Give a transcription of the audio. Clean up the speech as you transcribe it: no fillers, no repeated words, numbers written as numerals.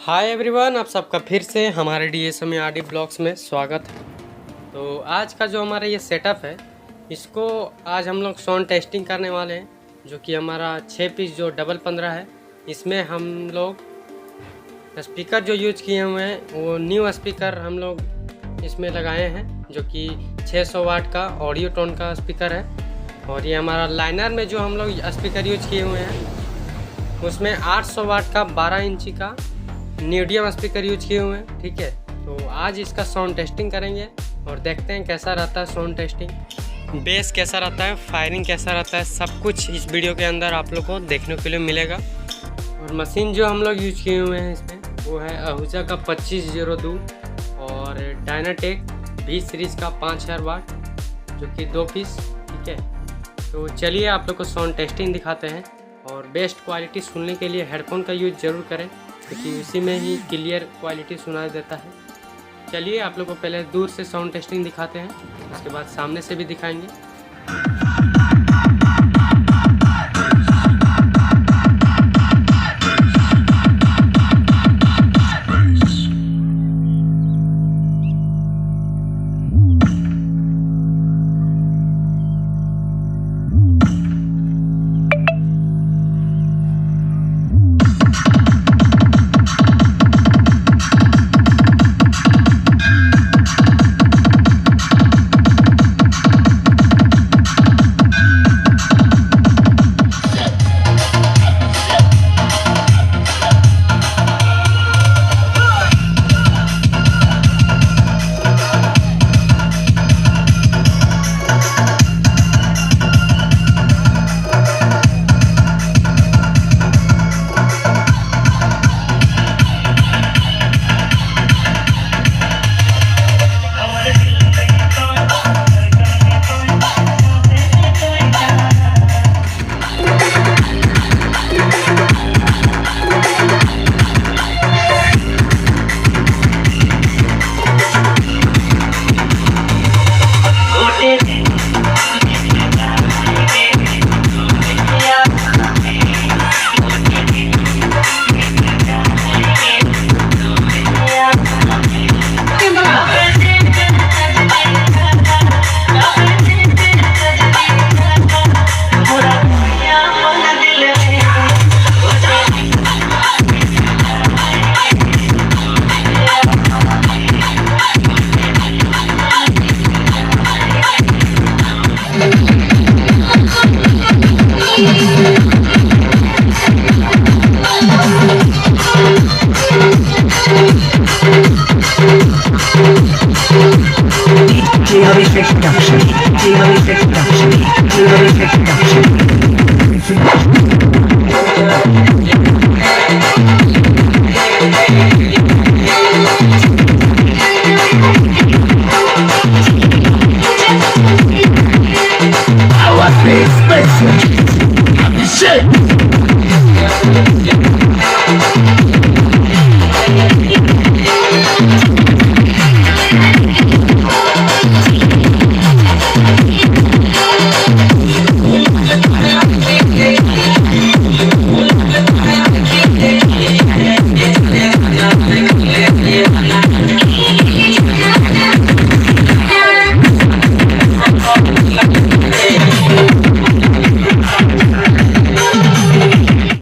Hi everyone, आप सबका फिर से हमारे DSM आर डी ब्लॉग्स में स्वागत है। तो आज का जो हमारा ये सेटअप है, इसको आज हम लोग साउंड टेस्टिंग करने वाले हैं। जो कि हमारा 6 पीस जो डबल 15 है, इसमें हम लोग स्पीकर जो यूज किए हुए हैं वो न्यू स्पीकर हम लोग इसमें लगाए हैं, जो कि 600 वाट का ऑडियो टोन का स्पीकर है। और ये हमारा लाइनर में जो हम लोग स्पीकर यूज किए हुए हैं उसमें 800 वाट का 12 इंची का मीडियम स्पीकर यूज किए हुए हैं। ठीक है, तो आज इसका साउंड टेस्टिंग करेंगे और देखते हैं कैसा रहता है साउंड टेस्टिंग, बेस कैसा रहता है, फायरिंग कैसा रहता है, सब कुछ इस वीडियो के अंदर आप लोग को देखने के लिए मिलेगा। और मशीन जो हम लोग यूज किए हुए हैं इसमें वो है आहूजा का 2502 और डायनाटेक 20 सीरीज़ का 5000 वाट, जो कि 2 पीस। ठीक है, तो चलिए आप लोग को साउंड टेस्टिंग दिखाते हैं। और बेस्ट क्वालिटी सुनने के लिए हेडफोन का यूज ज़रूर करें, क्योंकि उसी में ही क्लियर क्वालिटी सुनाई देता है। चलिए आप लोग को पहले दूर से साउंड टेस्टिंग दिखाते हैं, उसके बाद सामने से भी दिखाएंगे।